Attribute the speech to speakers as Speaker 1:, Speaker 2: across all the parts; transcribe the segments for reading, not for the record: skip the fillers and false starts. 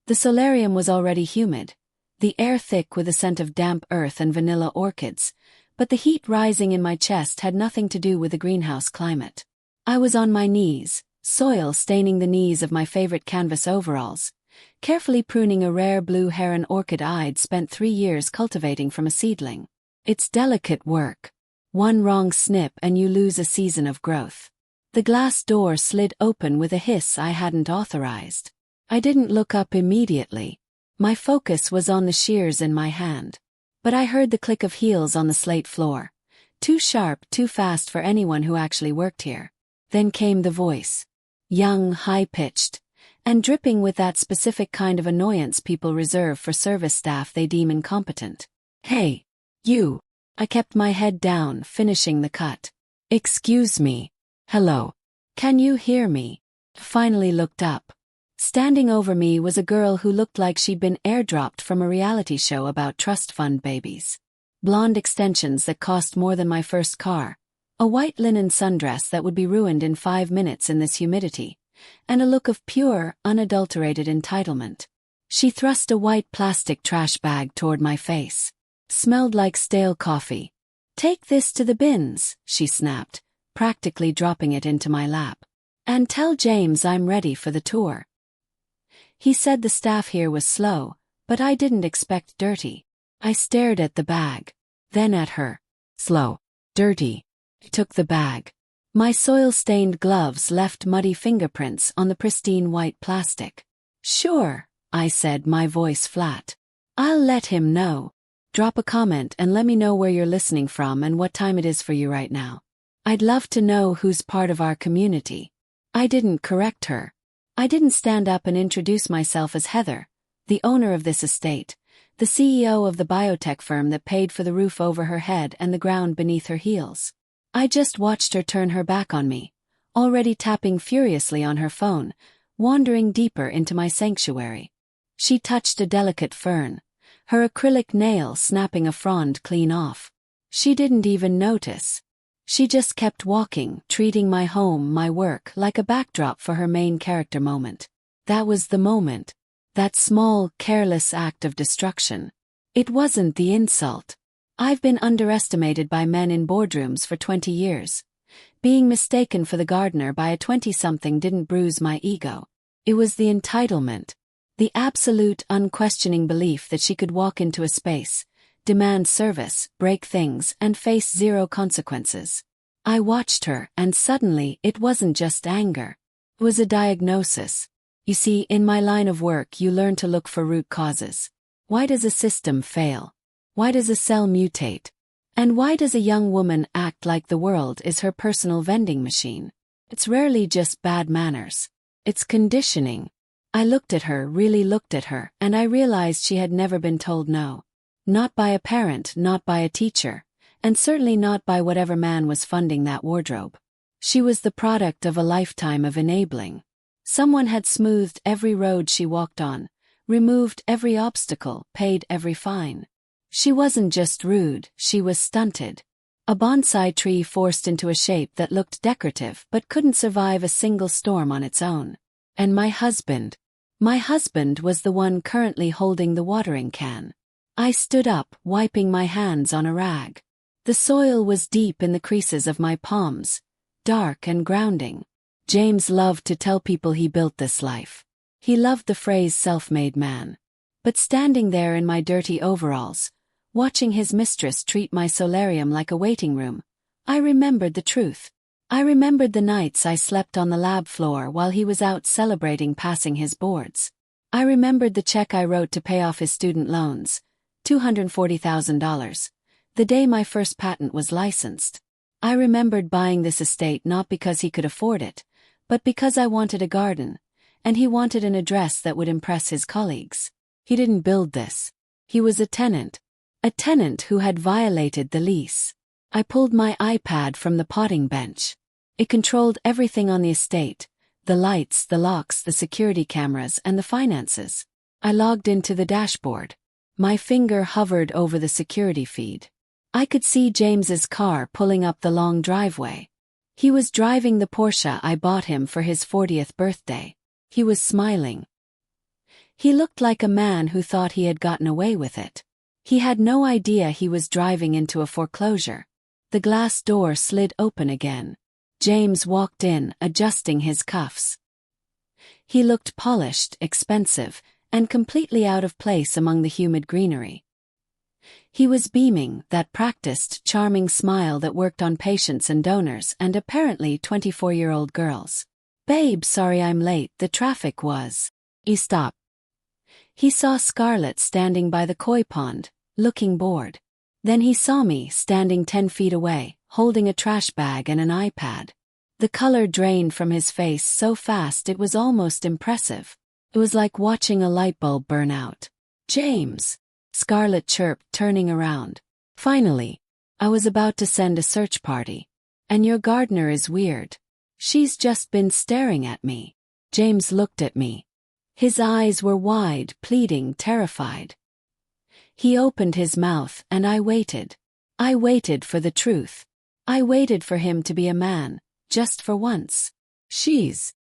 Speaker 1: The solarium was already humid, the air thick with a scent of damp earth and vanilla orchids, but the heat rising in my chest had nothing to do with the greenhouse climate. I was on my knees, soil staining the knees of my favorite canvas overalls, carefully pruning a rare blue heron orchid I'd spent 3 years cultivating from a seedling. It's delicate work. One wrong snip and you lose a season of growth. The glass door slid open with a hiss I hadn't authorized. I didn't look up immediately. My focus was on the shears in my hand. But I heard the click of heels on the slate floor. Too sharp, too fast for anyone who actually worked here. Then came the voice. Young, high-pitched, and dripping with that specific kind of annoyance people reserve for service staff they deem incompetent. Hey, you. I kept my head down, finishing the cut. Excuse me. Hello. Can you hear me? Finally looked up. Standing over me was a girl who looked like she'd been airdropped from a reality show about trust fund babies. Blonde extensions that cost more than my first car, a white linen sundress that would be ruined in 5 minutes in this humidity, and a look of pure, unadulterated entitlement. She thrust a white plastic trash bag toward my face. Smelled like stale coffee. Take this to the bins, she snapped, practically dropping it into my lap. And tell James I'm ready for the tour. He said the staff here was slow, but I didn't expect dirty. I stared at the bag, then at her. Slow. Dirty. I took the bag. My soil-stained gloves left muddy fingerprints on the pristine white plastic. Sure, I said, my voice flat. I'll let him know. Drop a comment and let me know where you're listening from and what time it is for you right now. I'd love to know who's part of our community. I didn't correct her. I didn't stand up and introduce myself as Heather, the owner of this estate, the CEO of the biotech firm that paid for the roof over her head and the ground beneath her heels. I just watched her turn her back on me, already tapping furiously on her phone, wandering deeper into my sanctuary. She touched a delicate fern, her acrylic nail snapping a frond clean off. She didn't even notice. She just kept walking, treating my home, my work, like a backdrop for her main character moment. That was the moment. That small, careless act of destruction. It wasn't the insult. I've been underestimated by men in boardrooms for 20 years. Being mistaken for the gardener by a 20-something didn't bruise my ego. It was the entitlement. The absolute, unquestioning belief that she could walk into a space, demand service, break things, and face zero consequences. I watched her, and suddenly it wasn't just anger. It was a diagnosis. You see, in my line of work you learn to look for root causes. Why does a system fail? Why does a cell mutate? And why does a young woman act like the world is her personal vending machine? It's rarely just bad manners. It's conditioning. I looked at her, really looked at her, and I realized she had never been told no. Not by a parent, not by a teacher, and certainly not by whatever man was funding that wardrobe. She was the product of a lifetime of enabling. Someone had smoothed every road she walked on, removed every obstacle, paid every fine. She wasn't just rude, she was stunted. A bonsai tree forced into a shape that looked decorative but couldn't survive a single storm on its own. And my husband was the one currently holding the watering can. I stood up, wiping my hands on a rag. The soil was deep in the creases of my palms, dark and grounding. James loved to tell people he built this life. He loved the phrase self-made man. But standing there in my dirty overalls, watching his mistress treat my solarium like a waiting room, I remembered the truth. I remembered the nights I slept on the lab floor while he was out celebrating passing his boards. I remembered the check I wrote to pay off his student loans, $240,000, the day my first patent was licensed. I remembered buying this estate not because he could afford it, but because I wanted a garden, and he wanted an address that would impress his colleagues. He didn't build this. He was a tenant who had violated the lease. I pulled my iPad from the potting bench. It controlled everything on the estate, the lights, the locks, the security cameras, and the finances. I logged into the dashboard. My finger hovered over the security feed. I could see James's car pulling up the long driveway. He was driving the Porsche I bought him for his 40th birthday. He was smiling. He looked like a man who thought he had gotten away with it. He had no idea he was driving into a foreclosure. The glass door slid open again. James walked in, adjusting his cuffs. He looked polished, expensive, and completely out of place among the humid greenery. He was beaming, that practiced, charming smile that worked on patients and donors and apparently 24-year-old girls. "Babe, sorry I'm late, the traffic was." He stopped. He saw Scarlett standing by the koi pond, looking bored. Then he saw me standing 10 feet away, holding a trash bag and an iPad. The color drained from his face so fast it was almost impressive. It was like watching a light bulb burn out. "James," Scarlett chirped, turning around. "Finally. I was about to send a search party. And your gardener is weird. She's just been staring at me." James looked at me. His eyes were wide, pleading, terrified. He opened his mouth and I waited. I waited for the truth. I waited for him to be a man, just for once. "She's..."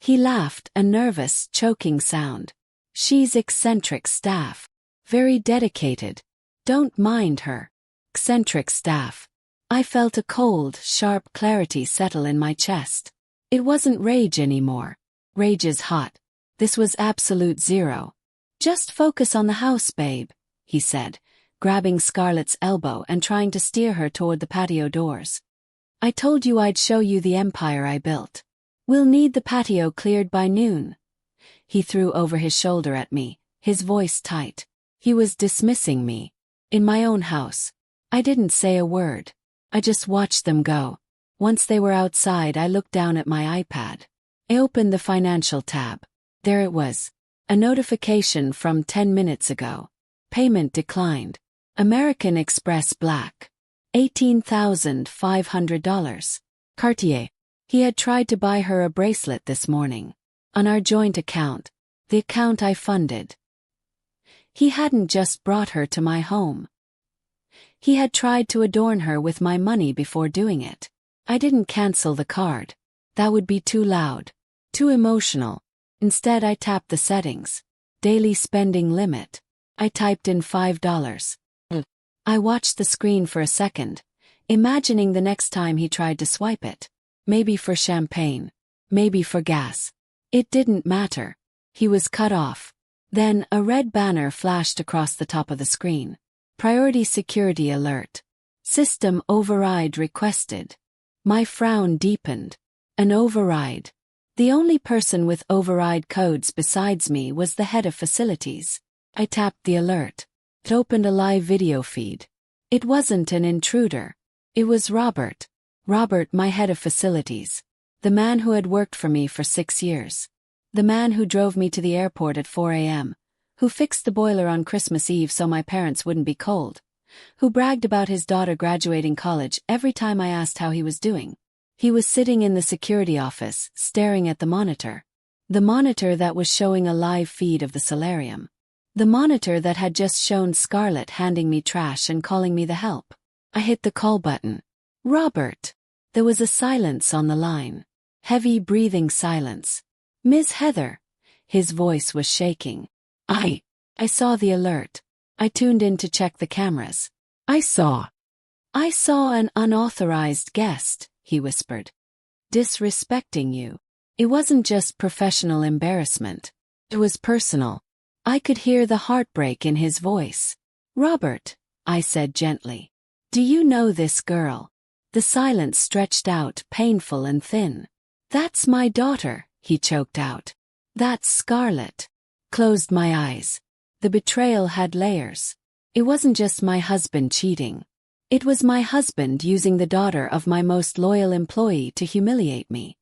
Speaker 1: He laughed, a nervous, choking sound. "She's eccentric staff. Very dedicated. Don't mind her." Eccentric staff. I felt a cold, sharp clarity settle in my chest. It wasn't rage anymore. Rage is hot. This was absolute zero. "Just focus on the house, babe," he said, grabbing Scarlett's elbow and trying to steer her toward the patio doors. "I told you I'd show you the empire I built. We'll need the patio cleared by noon." He threw over his shoulder at me, his voice tight. He was dismissing me. In my own house. I didn't say a word. I just watched them go. Once they were outside, I looked down at my iPad. I opened the financial tab. There it was. A notification from 10 minutes ago. Payment declined. American Express Black. $18,500. Cartier. He had tried to buy her a bracelet this morning. On our joint account. The account I funded. He hadn't just brought her to my home. He had tried to adorn her with my money before doing it. I didn't cancel the card. That would be too loud. Too emotional. Instead I tapped the settings. Daily spending limit. I typed in $5. I watched the screen for a second, imagining the next time he tried to swipe it. Maybe for champagne. Maybe for gas. It didn't matter. He was cut off. Then a red banner flashed across the top of the screen. Priority security alert. System override requested. My frown deepened. An override. The only person with override codes besides me was the head of facilities. I tapped the alert. It opened a live video feed. It wasn't an intruder. It was Robert. Robert, my head of facilities. The man who had worked for me for 6 years. The man who drove me to the airport at 4 a.m., who fixed the boiler on Christmas Eve so my parents wouldn't be cold, who bragged about his daughter graduating college every time I asked how he was doing. He was sitting in the security office, staring at the monitor. The monitor that was showing a live feed of the solarium. The monitor that had just shown Scarlett handing me trash and calling me the help. I hit the call button. "Robert." There was a silence on the line. Heavy breathing silence. "Ms. Heather." His voice was shaking. I saw the alert. I tuned in to check the cameras. I saw an unauthorized guest," he whispered. "Disrespecting you." It wasn't just professional embarrassment. It was personal. I could hear the heartbreak in his voice. "Robert," I said gently. "Do you know this girl?" The silence stretched out, painful and thin. "That's my daughter," he choked out. "That's Scarlett." Closed my eyes. The betrayal had layers. It wasn't just my husband cheating. It was my husband using the daughter of my most loyal employee to humiliate me.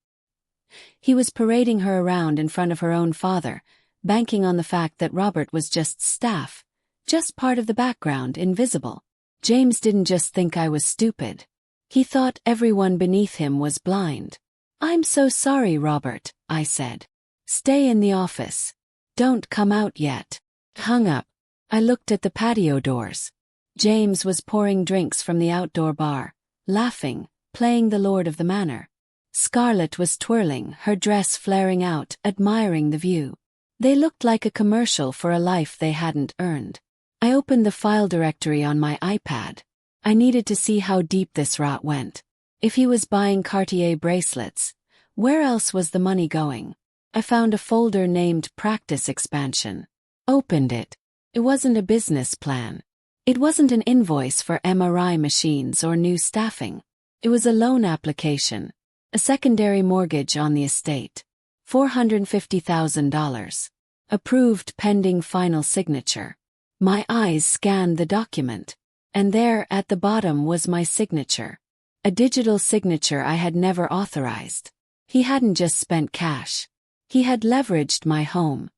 Speaker 1: He was parading her around in front of her own father, banking on the fact that Robert was just staff, just part of the background, invisible. James didn't just think I was stupid. He thought everyone beneath him was blind. "I'm so sorry, Robert," I said. "Stay in the office. Don't come out yet." Hung up. I looked at the patio doors. James was pouring drinks from the outdoor bar, laughing, playing the Lord of the Manor. Scarlett was twirling, her dress flaring out, admiring the view. They looked like a commercial for a life they hadn't earned. I opened the file directory on my iPad. I needed to see how deep this rat went. If he was buying Cartier bracelets, where else was the money going? I found a folder named Practice Expansion. Opened it. It wasn't a business plan. It wasn't an invoice for MRI machines or new staffing. It was a loan application. A secondary mortgage on the estate. $450,000. Approved pending final signature. My eyes scanned the document. And there, at the bottom, was my signature. A digital signature I had never authorized. He hadn't just spent cash. He had leveraged my home.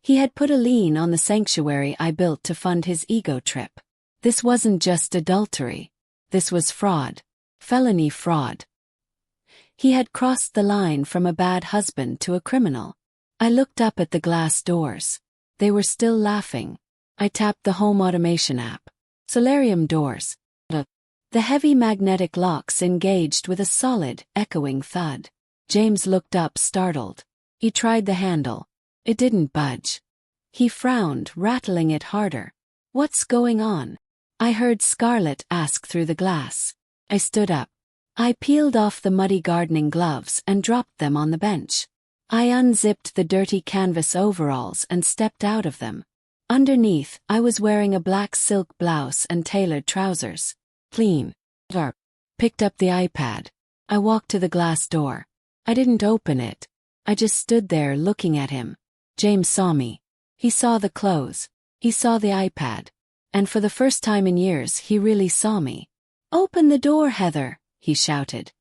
Speaker 1: He had put a lien on the sanctuary I built to fund his ego trip. This wasn't just adultery. This was fraud. Felony fraud. He had crossed the line from a bad husband to a criminal. I looked up at the glass doors. They were still laughing. I tapped the home automation app. Solarium doors. The heavy magnetic locks engaged with a solid, echoing thud. James looked up, startled. He tried the handle. It didn't budge. He frowned, rattling it harder. "What's going on?" I heard Scarlett ask through the glass. I stood up. I peeled off the muddy gardening gloves and dropped them on the bench. I unzipped the dirty canvas overalls and stepped out of them. Underneath, I was wearing a black silk blouse and tailored trousers. Clean. Sharp. Picked up the iPad. I walked to the glass door. I didn't open it. I just stood there looking at him. James saw me. He saw the clothes. He saw the iPad. And for the first time in years, he really saw me. "Open the door, Heather," he shouted.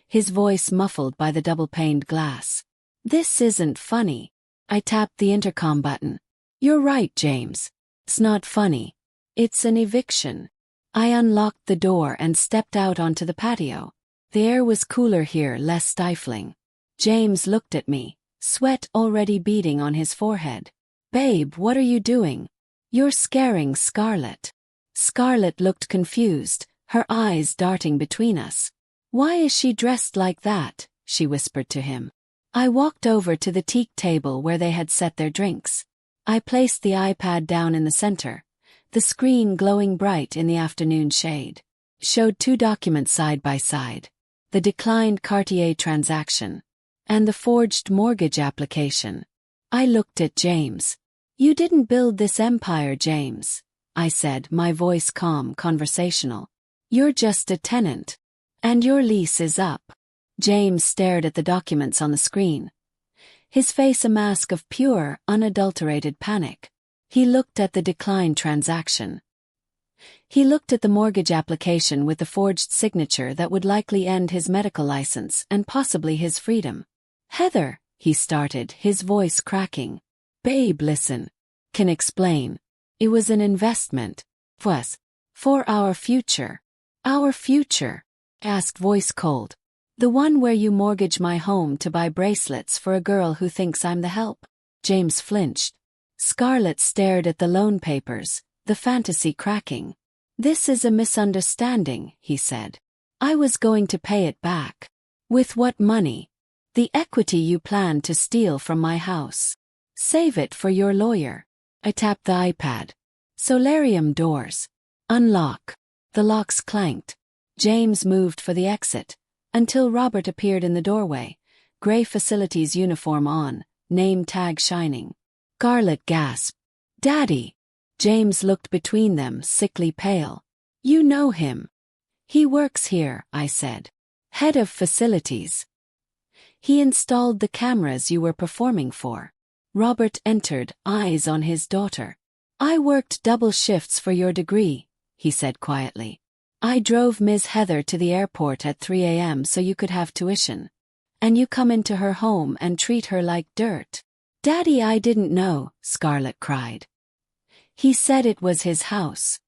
Speaker 1: His voice muffled by the double-paned glass. "This isn't funny." I tapped the intercom button. "You're right, James. It's not funny. It's an eviction." I unlocked the door and stepped out onto the patio. The air was cooler here, less stifling. James looked at me, sweat already beading on his forehead. "Babe, what are you doing? You're scaring Scarlett." Scarlett looked confused, her eyes darting between us. "Why is she dressed like that?" she whispered to him. I walked over to the teak table where they had set their drinks. I placed the iPad down in the center. The screen, glowing bright in the afternoon shade, showed two documents side by side. The declined Cartier transaction and the forged mortgage application. I looked at James. "You didn't build this empire, James," I said, my voice calm, conversational. "You're just a tenant. And your lease is up." James stared at the documents on the screen. His face a mask of pure, unadulterated panic. He looked at the declined transaction. He looked at the mortgage application with the forged signature that would likely end his medical license and possibly his freedom. "Heather," he started, his voice cracking. "Babe, listen. Can explain. It was an investment. Was. For our future." "Our future?" asked, voice cold. "The one where you mortgage my home to buy bracelets for a girl who thinks I'm the help?" James flinched. Scarlett stared at the loan papers, the fantasy cracking. "This is a misunderstanding," he said. "I was going to pay it back." "With what money?" "The equity you planned to steal from my house. Save it for your lawyer." I tapped the iPad. Solarium doors. Unlock. The locks clanked. James moved for the exit, until Robert appeared in the doorway, gray facilities uniform on, name tag shining. Scarlett gasped. "Daddy!" James looked between them, sickly pale. "You know him." "He works here," I said. "Head of facilities. He installed the cameras you were performing for." Robert entered, eyes on his daughter. "I worked double shifts for your degree," he said quietly. "I drove Ms. Heather to the airport at 3 a.m. so you could have tuition. And you come into her home and treat her like dirt." "Daddy, I didn't know," Scarlett cried. "He said it was his house.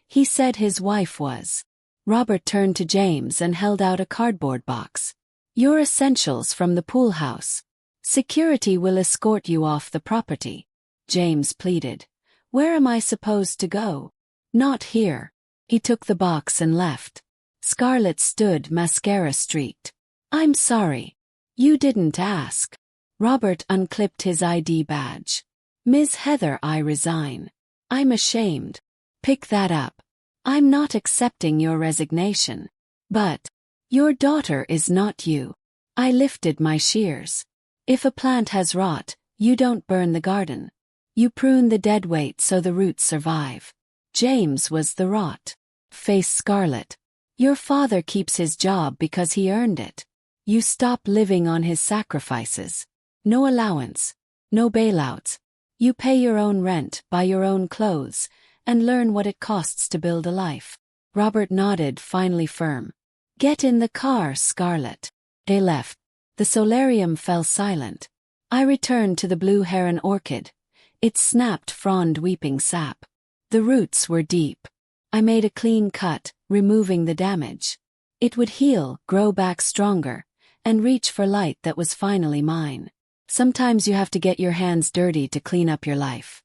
Speaker 1: He said his wife was." Robert turned to James and held out a cardboard box. "Your essentials from the pool house. Security will escort you off the property." James pleaded. "Where am I supposed to go?" "Not here." He took the box and left. Scarlett stood, mascara streaked. "I'm sorry. You didn't ask." Robert unclipped his ID badge. Ms. Heather, I resign. I'm ashamed. Pick that up. I'm not accepting your resignation. But your daughter is not you. I lifted my shears. If a plant has rot, you don't burn the garden. You prune the dead weight so the roots survive. James was the rot. Face scarlet. Your father keeps his job because he earned it. You stop living on his sacrifices. No allowance. No bailouts. You pay your own rent, buy your own clothes, and learn what it costs to build a life. Robert nodded, finally firm. Get in the car, Scarlet. They left. The solarium fell silent. I returned to the blue heron orchid. It snapped frond weeping sap. The roots were deep. I made a clean cut, removing the damage. It would heal, grow back stronger, and reach for light that was finally mine. Sometimes you have to get your hands dirty to clean up your life.